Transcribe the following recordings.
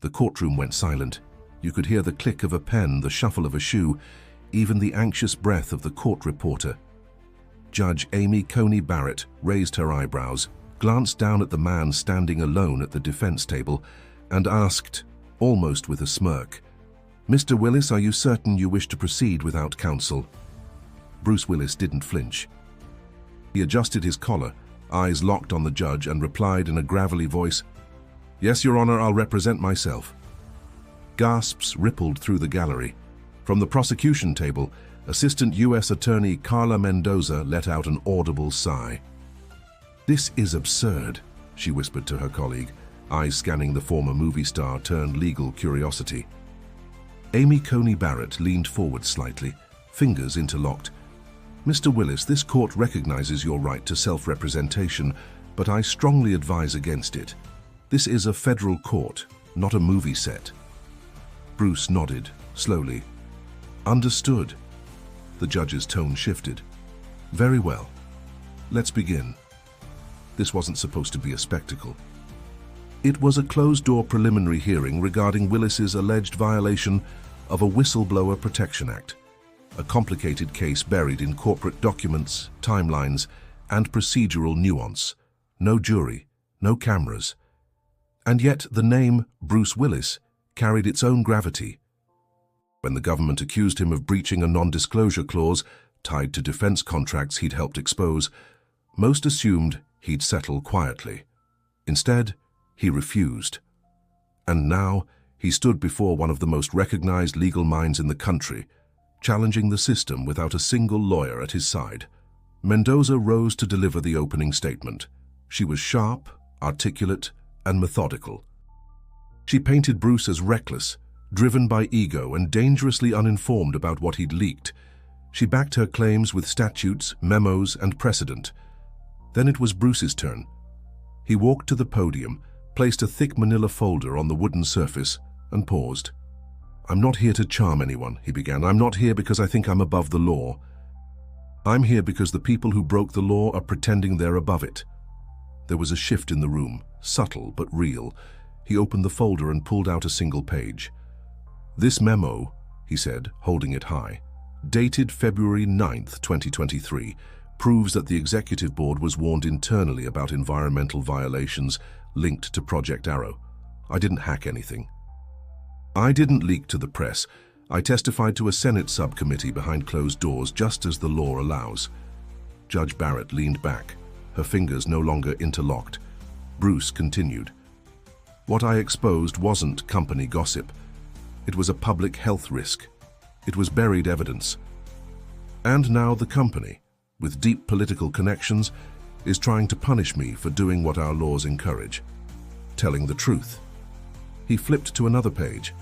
The courtroom went silent. You could hear the click of a pen, the shuffle of a shoe, even the anxious breath of the court reporter. Judge Amy Coney Barrett raised her eyebrows, glanced down at the man standing alone at the defense table, and asked, almost with a smirk, "Mr. Willis, are you certain you wish to proceed without counsel?" Bruce Willis didn't flinch. He adjusted his collar, eyes locked on the judge, and replied in a gravelly voice, "Yes, Your Honor, I'll represent myself." Gasps rippled through the gallery. From the prosecution table, Assistant U.S. Attorney Carla Mendoza let out an audible sigh. "This is absurd," she whispered to her colleague, eyes scanning the former movie star turned legal curiosity. Amy Coney Barrett leaned forward slightly, fingers interlocked. "Mr. Willis, this court recognizes your right to self-representation, but I strongly advise against it. This is a federal court, not a movie set." Bruce nodded, slowly. "Understood." The judge's tone shifted. "Very well. Let's begin." This wasn't supposed to be a spectacle. It was a closed-door preliminary hearing regarding Willis's alleged violation of a Whistleblower Protection Act, a complicated case buried in corporate documents, timelines, and procedural nuance. No jury, no cameras. And yet the name Bruce Willis carried its own gravity. When the government accused him of breaching a non-disclosure clause tied to defense contracts he'd helped expose, most assumed he'd settle quietly. Instead, he refused. And now, he stood before one of the most recognized legal minds in the country, challenging the system without a single lawyer at his side. Mendoza rose to deliver the opening statement. She was sharp, articulate, and methodical. She painted Bruce as reckless, driven by ego, and dangerously uninformed about what he'd leaked. She backed her claims with statutes, memos, and precedent. Then it was Bruce's turn. He walked to the podium, placed a thick manila folder on the wooden surface, and paused. "I'm not here to charm anyone," he began. "I'm not here because I think I'm above the law. I'm here because the people who broke the law are pretending they're above it." There was a shift in the room, subtle but real. He opened the folder and pulled out a single page. "This memo," he said, holding it high, dated February 9th, 2023, proves that the executive board was warned internally about environmental violations linked to Project Arrow. I didn't hack anything. I didn't leak to the press. I testified to a Senate subcommittee behind closed doors, just as the law allows." Judge Barrett leaned back, her fingers no longer interlocked. Bruce continued. "What I exposed wasn't company gossip. It was a public health risk. It was buried evidence. And now the company, with deep political connections, is trying to punish me for doing what our laws encourage, telling the truth." He flipped to another page.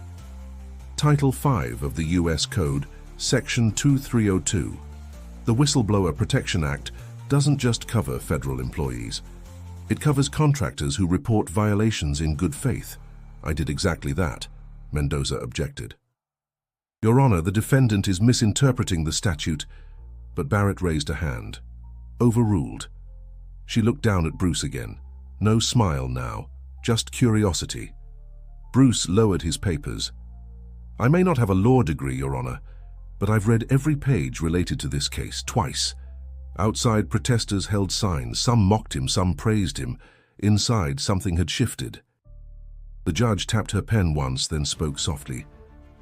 Title 5 of the U.S. Code, Section 2302. The Whistleblower Protection Act doesn't just cover federal employees. It covers contractors who report violations in good faith. I did exactly that, Mendoza objected. "Your Honor, the defendant is misinterpreting the statute," but Barrett raised a hand. Overruled. She looked down at Bruce again. No smile now, just curiosity. Bruce lowered his papers. "I may not have a law degree, Your Honor, but I've read every page related to this case, twice. Outside, protesters held signs. Some mocked him, some praised him. Inside, something had shifted." The judge tapped her pen once, then spoke softly.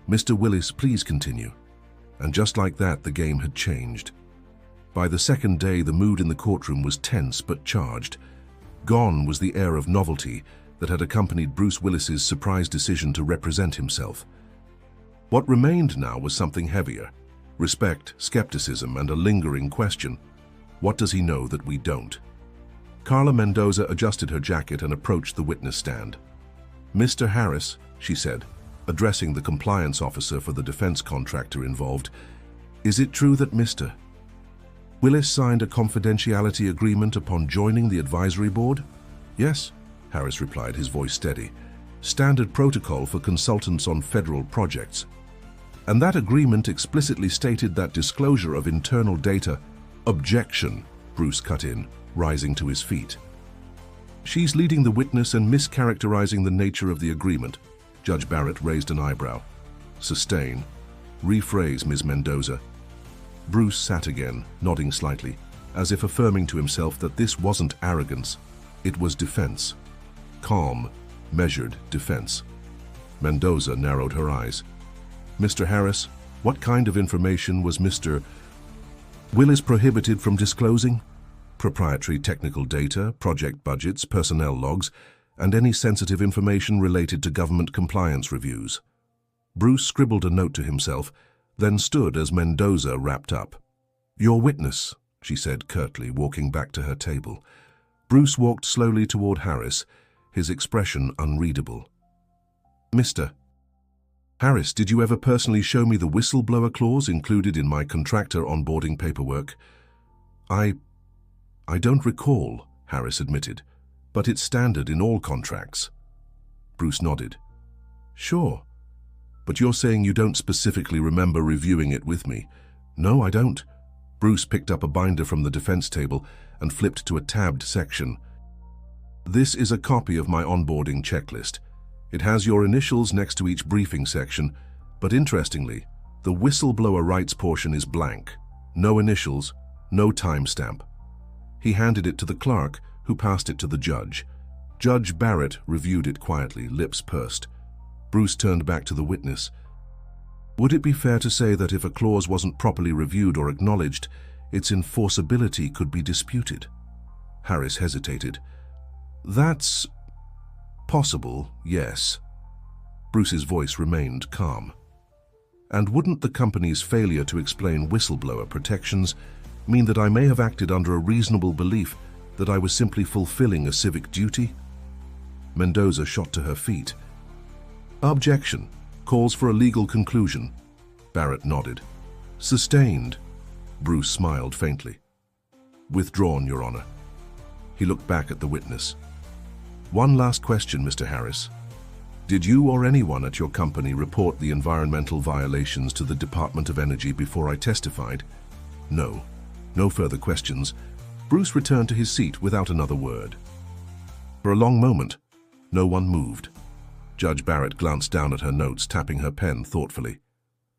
"Mr. Willis, please continue." And just like that, the game had changed. By the second day, the mood in the courtroom was tense but charged. Gone was the air of novelty that had accompanied Bruce Willis's surprise decision to represent himself. What remained now was something heavier: respect, skepticism, and a lingering question. What does he know that we don't? Carla Mendoza adjusted her jacket and approached the witness stand. "Mr. Harris," she said, addressing the compliance officer for the defense contractor involved, "is it true that Mr. Willis signed a confidentiality agreement upon joining the advisory board?" "Yes," Harris replied, his voice steady. "Standard protocol for consultants on federal projects. And that agreement explicitly stated that disclosure of internal data—" "Objection," Bruce cut in, rising to his feet. "She's leading the witness and mischaracterizing the nature of the agreement. Judge Barrett raised an eyebrow. Sustain. Rephrase, Ms. Mendoza. Bruce sat again, nodding slightly, as if affirming to himself that this wasn't arrogance, it was defense. Calm, measured defense. Mendoza narrowed her eyes. Mr. Harris, what kind of information was Mr. Willis prohibited from disclosing? Proprietary technical data, project budgets, personnel logs, and any sensitive information related to government compliance reviews. Bruce scribbled a note to himself, then stood as Mendoza wrapped up. Your witness, she said curtly, walking back to her table. Bruce walked slowly toward Harris, his expression unreadable. Mr. Harris, did you ever personally show me the whistleblower clause included in my contractor onboarding paperwork? I don't recall, Harris admitted, but it's standard in all contracts. Bruce nodded. Sure. But you're saying you don't specifically remember reviewing it with me. No, I don't. Bruce picked up a binder from the defense table and flipped to a tabbed section. This is a copy of my onboarding checklist. It has your initials next to each briefing section, but interestingly, the whistleblower rights portion is blank. No initials, no timestamp. He handed it to the clerk, who passed it to the judge. Judge Barrett reviewed it quietly, lips pursed. Bruce turned back to the witness. Would it be fair to say that if a clause wasn't properly reviewed or acknowledged, its enforceability could be disputed? Harris hesitated. That's possible, yes. Bruce's voice remained calm. And wouldn't the company's failure to explain whistleblower protections mean that I may have acted under a reasonable belief that I was simply fulfilling a civic duty? Mendoza shot to her feet. Objection. Calls for a legal conclusion. Barrett nodded. Sustained. Bruce smiled faintly. Withdrawn, Your Honor. He looked back at the witness. One last question, Mr. Harris. Did you or anyone at your company report the environmental violations to the Department of Energy before I testified? No. No further questions. Bruce returned to his seat without another word. For a long moment, no one moved. Judge Barrett glanced down at her notes, tapping her pen thoughtfully.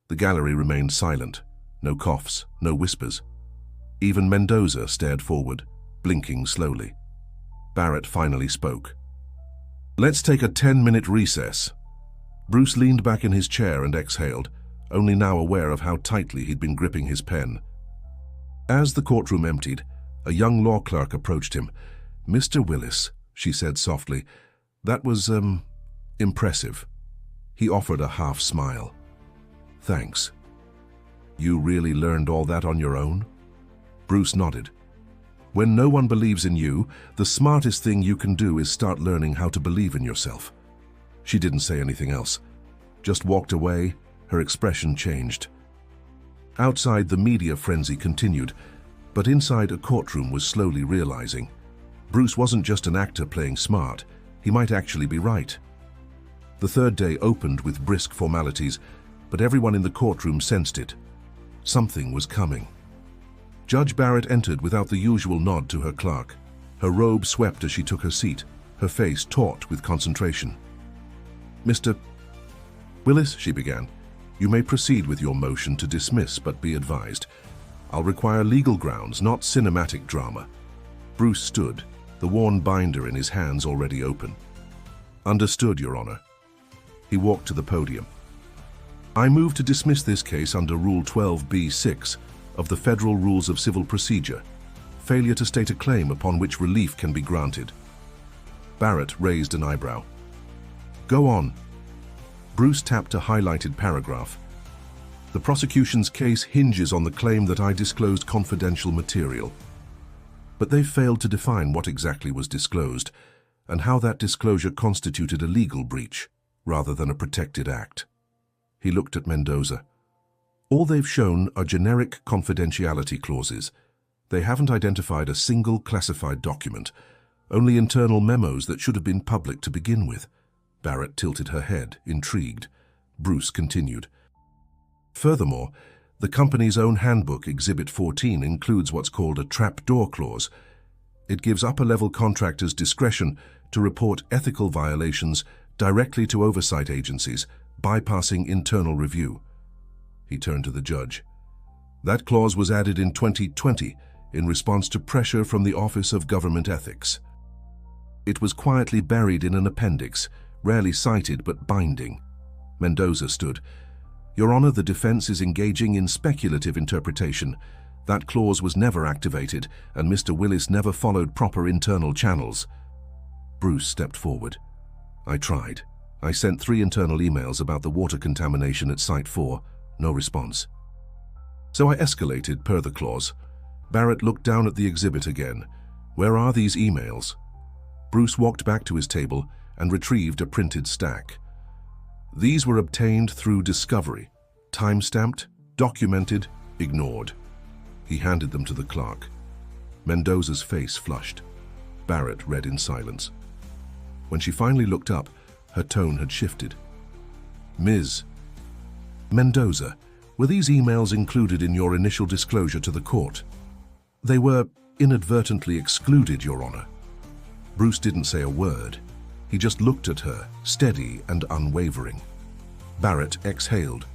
The gallery remained silent. No coughs, no whispers. Even Mendoza stared forward, blinking slowly. Barrett finally spoke. Let's take a 10-minute recess. Bruce leaned back in his chair and exhaled, only now aware of how tightly he'd been gripping his pen. As the courtroom emptied, a young law clerk approached him. Mr. Willis, she said softly, that was, impressive. He offered a half smile. Thanks. You really learned all that on your own? Bruce nodded. When no one believes in you, the smartest thing you can do is start learning how to believe in yourself. She didn't say anything else, just walked away, her expression changed. Outside, the media frenzy continued, but inside, a courtroom was slowly realizing Bruce wasn't just an actor playing smart, he might actually be right. The third day opened with brisk formalities, but everyone in the courtroom sensed it. Something was coming. Judge Barrett entered without the usual nod to her clerk. Her robe swept as she took her seat, her face taut with concentration. Mr. Willis, she began, you may proceed with your motion to dismiss, but be advised. I'll require legal grounds, not cinematic drama. Bruce stood, the worn binder in his hands already open. Understood, Your Honor. He walked to the podium. I move to dismiss this case under Rule 12b-6 of the Federal Rules of Civil Procedure, failure to state a claim upon which relief can be granted. Barrett raised an eyebrow. Go on. Bruce tapped a highlighted paragraph. The prosecution's case hinges on the claim that I disclosed confidential material. But they failed to define what exactly was disclosed and how that disclosure constituted a legal breach rather than a protected act. He looked at Mendoza. All they've shown are generic confidentiality clauses. They haven't identified a single classified document, only internal memos that should have been public to begin with. Barrett tilted her head, intrigued. Bruce continued. Furthermore, the company's own handbook, Exhibit 14, includes what's called a trapdoor clause. It gives upper-level contractors discretion to report ethical violations directly to oversight agencies, bypassing internal review. He turned to the judge. That clause was added in 2020 in response to pressure from the Office of Government Ethics. It was quietly buried in an appendix, rarely cited but binding. Mendoza stood. Your Honor, the defense is engaging in speculative interpretation. That clause was never activated, and Mr. Willis never followed proper internal channels. Bruce stepped forward. I tried. I sent 3 internal emails about the water contamination at Site 4. No response. So I escalated per the clause. Barrett looked down at the exhibit again. Where are these emails? Bruce walked back to his table and retrieved a printed stack. These were obtained through discovery, time-stamped, documented, ignored. He handed them to the clerk. Mendoza's face flushed. Barrett read in silence. When she finally looked up, her tone had shifted. Ms. Mendoza, were these emails included in your initial disclosure to the court? They were inadvertently excluded, Your Honor. Bruce didn't say a word. He just looked at her, steady and unwavering. Barrett exhaled.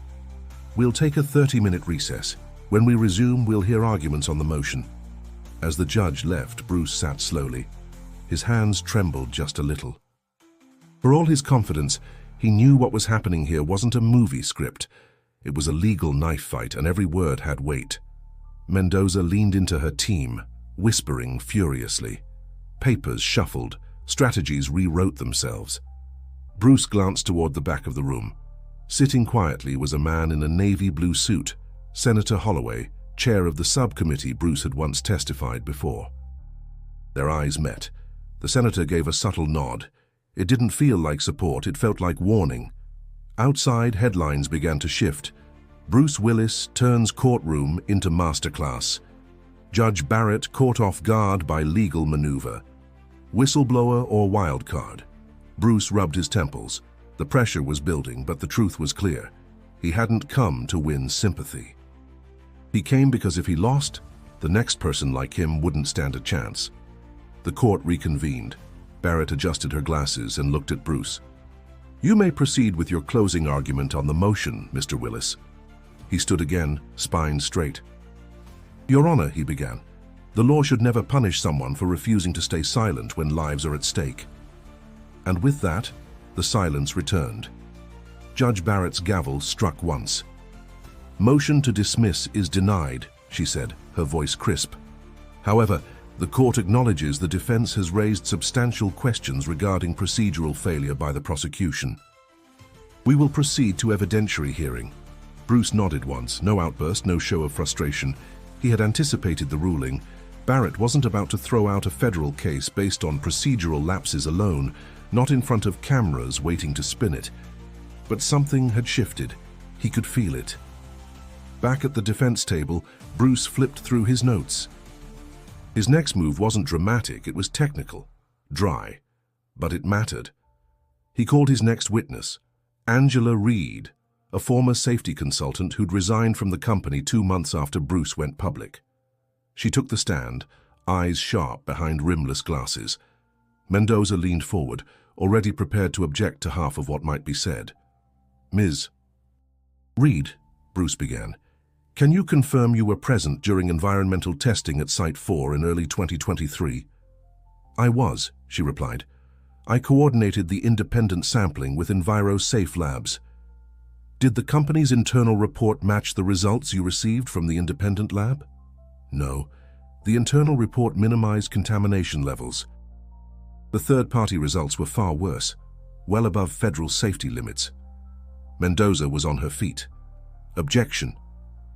We'll take a 30-minute recess. When we resume, we'll hear arguments on the motion. As the judge left, Bruce sat slowly. His hands trembled just a little. For all his confidence, he knew what was happening here wasn't a movie script. It was a legal knife fight, and every word had weight. Mendoza leaned into her team, whispering furiously. Papers shuffled, strategies rewrote themselves. Bruce glanced toward the back of the room. Sitting quietly was a man in a navy blue suit, Senator Holloway, chair of the subcommittee Bruce had once testified before. Their eyes met. The senator gave a subtle nod. It didn't feel like support, it felt like warning. Outside, headlines began to shift. Bruce Willis turns courtroom into masterclass. Judge Barrett caught off guard by legal maneuver. Whistleblower or wildcard? Bruce rubbed his temples. The pressure was building, but the truth was clear. He hadn't come to win sympathy. He came because if he lost, the next person like him wouldn't stand a chance. The court reconvened. Barrett adjusted her glasses and looked at Bruce. You may proceed with your closing argument on the motion, Mr. Willis. He stood again, spine straight. Your Honor, he began, the law should never punish someone for refusing to stay silent when lives are at stake. And with that, the silence returned. Judge Barrett's gavel struck once. Motion to dismiss is denied, she said, her voice crisp. However, the court acknowledges the defense has raised substantial questions regarding procedural failure by the prosecution. We will proceed to evidentiary hearing. Bruce nodded once, no outburst, no show of frustration. He had anticipated the ruling. Barrett wasn't about to throw out a federal case based on procedural lapses alone, not in front of cameras waiting to spin it. But something had shifted. He could feel it. Back at the defense table, Bruce flipped through his notes. His next move wasn't dramatic, it was technical, dry, but it mattered. He called his next witness, Angela Reed, a former safety consultant who'd resigned from the company 2 months after Bruce went public. She took the stand, eyes sharp behind rimless glasses. Mendoza leaned forward, already prepared to object to half of what might be said. Ms. Reed, Bruce began, can you confirm you were present during environmental testing at Site 4 in early 2023? I was, she replied. I coordinated the independent sampling with EnviroSafe Labs. Did the company's internal report match the results you received from the independent lab? No. The internal report minimized contamination levels. The third-party results were far worse, well above federal safety limits. Mendoza was on her feet. Objection.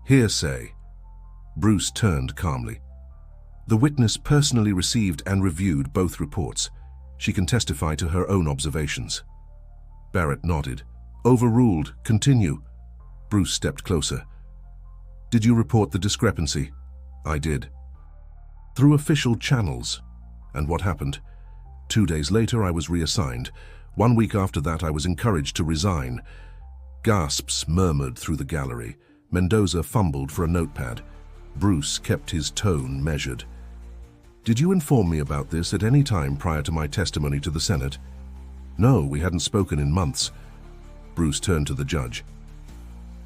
Hearsay. Bruce turned calmly. The witness personally received and reviewed both reports. She can testify to her own observations. Barrett nodded. Overruled. Continue. Bruce stepped closer. Did you report the discrepancy? I did. Through official channels. And what happened? 2 days later, I was reassigned. 1 week after that, I was encouraged to resign. Gasps murmured through the gallery. Mendoza fumbled for a notepad. Bruce kept his tone measured. Did you inform me about this at any time prior to my testimony to the Senate? No, we hadn't spoken in months. Bruce turned to the judge.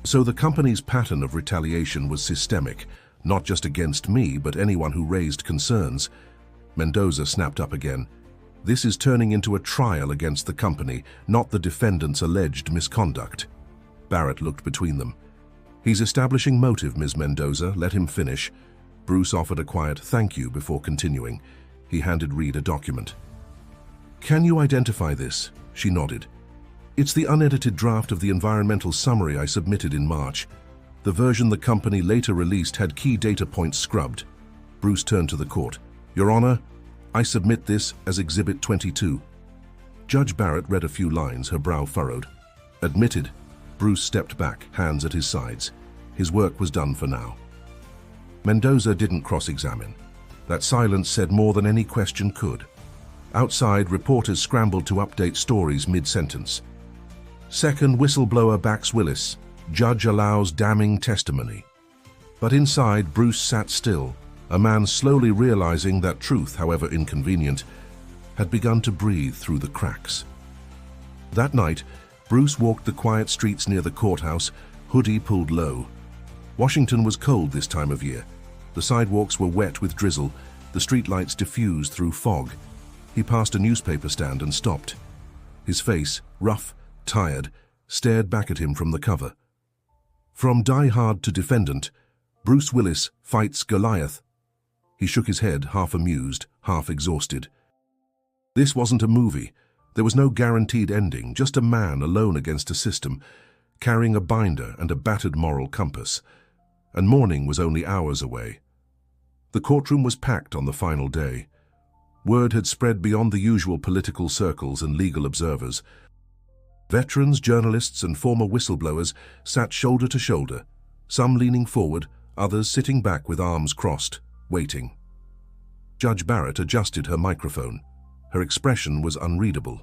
So the company's pattern of retaliation was systemic, not just against me, but anyone who raised concerns. Mendoza snapped up again. This is turning into a trial against the company, not the defendant's alleged misconduct. Barrett looked between them. He's establishing motive, Ms. Mendoza. Let him finish. Bruce offered a quiet thank you before continuing. He handed Reed a document. Can you identify this? She nodded. It's the unedited draft of the environmental summary I submitted in March. The version the company later released had key data points scrubbed. Bruce turned to the court. Your Honor, I submit this as Exhibit 22. Judge Barrett read a few lines, her brow furrowed. Admitted. Bruce stepped back, hands at his sides. His work was done for now. Mendoza didn't cross-examine. That silence said more than any question could. Outside, reporters scrambled to update stories mid-sentence. Second whistleblower backs Willis. Judge allows damning testimony. But inside, Bruce sat still, a man slowly realizing that truth, however inconvenient, had begun to breathe through the cracks. That night, Bruce walked the quiet streets near the courthouse, hoodie pulled low. Washington was cold this time of year. The sidewalks were wet with drizzle, the streetlights diffused through fog. He passed a newspaper stand and stopped. His face, rough, tired, stared back at him from the cover. From Die Hard to Defendant, Bruce Willis fights Goliath. He shook his head, half amused, half exhausted. This wasn't a movie. There was no guaranteed ending, just a man alone against a system, carrying a binder and a battered moral compass. And morning was only hours away. The courtroom was packed on the final day. Word had spread beyond the usual political circles and legal observers. Veterans, journalists, and former whistleblowers sat shoulder to shoulder, some leaning forward, others sitting back with arms crossed, waiting. Judge Barrett adjusted her microphone. Her expression was unreadable.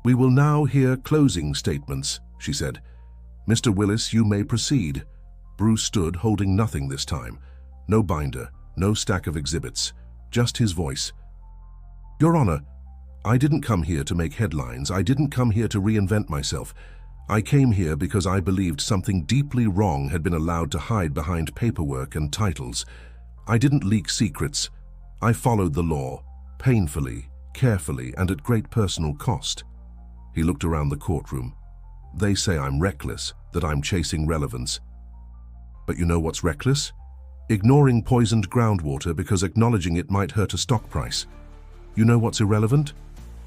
We will now hear closing statements, she said. Mr. Willis, you may proceed. Bruce stood, holding nothing this time. No binder, no stack of exhibits, just his voice. Your Honor, I didn't come here to make headlines. I didn't come here to reinvent myself. I came here because I believed something deeply wrong had been allowed to hide behind paperwork and titles. I didn't leak secrets. I followed the law, painfully, carefully, and at great personal cost. He looked around the courtroom. They say I'm reckless, that I'm chasing relevance. But you know what's reckless? Ignoring poisoned groundwater because acknowledging it might hurt a stock price. You know what's irrelevant?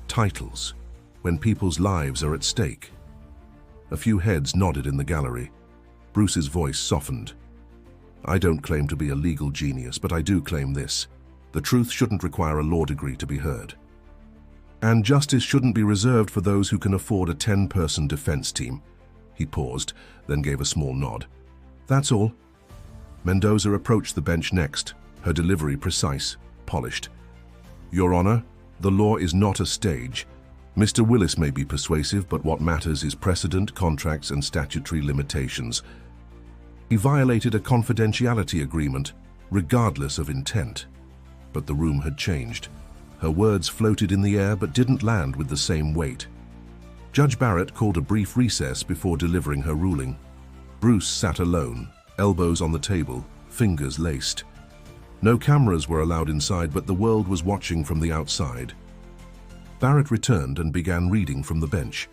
Titles, when people's lives are at stake. A few heads nodded in the gallery. Bruce's voice softened. I don't claim to be a legal genius, but I do claim this. The truth shouldn't require a law degree to be heard. And justice shouldn't be reserved for those who can afford a 10-person defense team. He paused, then gave a small nod. That's all. Mendoza approached the bench next, her delivery precise, polished. Your Honor, the law is not a stage. Mr. Willis may be persuasive, but what matters is precedent, contracts, and statutory limitations. He violated a confidentiality agreement, regardless of intent. But the room had changed. Her words floated in the air but didn't land with the same weight. Judge Barrett called a brief recess before delivering her ruling. Bruce sat alone, elbows on the table, fingers laced. No cameras were allowed inside, but the world was watching from the outside. Barrett returned and began reading from the bench.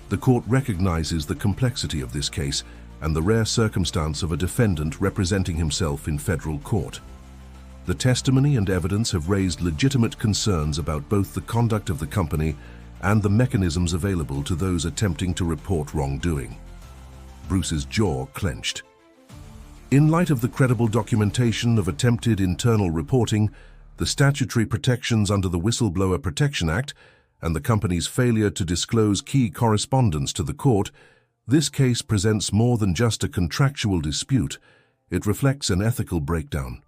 The court recognizes the complexity of this case and the rare circumstance of a defendant representing himself in federal court. The testimony and evidence have raised legitimate concerns about both the conduct of the company and the mechanisms available to those attempting to report wrongdoing. Bruce's jaw clenched. In light of the credible documentation of attempted internal reporting, the statutory protections under the Whistleblower Protection Act, and the company's failure to disclose key correspondence to the court, this case presents more than just a contractual dispute. It reflects an ethical breakdown.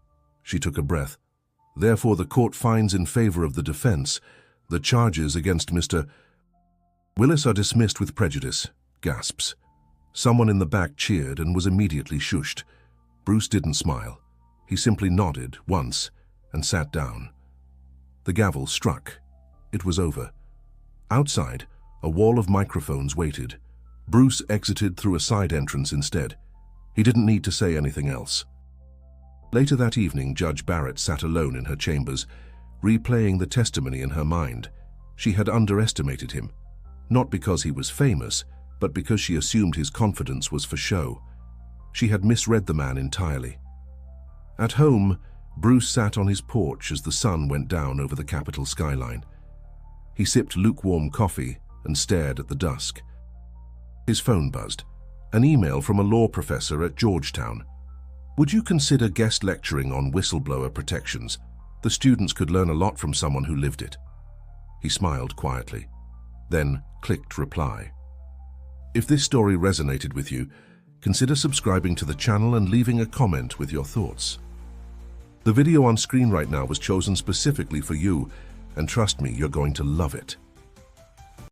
She took a breath. Therefore, the court finds in favor of the defense. The charges against Mr. Willis are dismissed with prejudice. Gasps. Someone in the back cheered and was immediately shushed. Bruce didn't smile. He simply nodded once and sat down. The gavel struck. It was over. Outside, a wall of microphones waited. Bruce exited through a side entrance instead. He didn't need to say anything else. Later that evening, Judge Barrett sat alone in her chambers, replaying the testimony in her mind. She had underestimated him, not because he was famous, but because she assumed his confidence was for show. She had misread the man entirely. At home, Bruce sat on his porch as the sun went down over the Capitol skyline. He sipped lukewarm coffee and stared at the dusk. His phone buzzed. An email from a law professor at Georgetown. Would you consider guest lecturing on whistleblower protections? The students could learn a lot from someone who lived it. He smiled quietly, then clicked reply. If this story resonated with you, consider subscribing to the channel and leaving a comment with your thoughts. The video on screen right now was chosen specifically for you, and trust me, you're going to love it.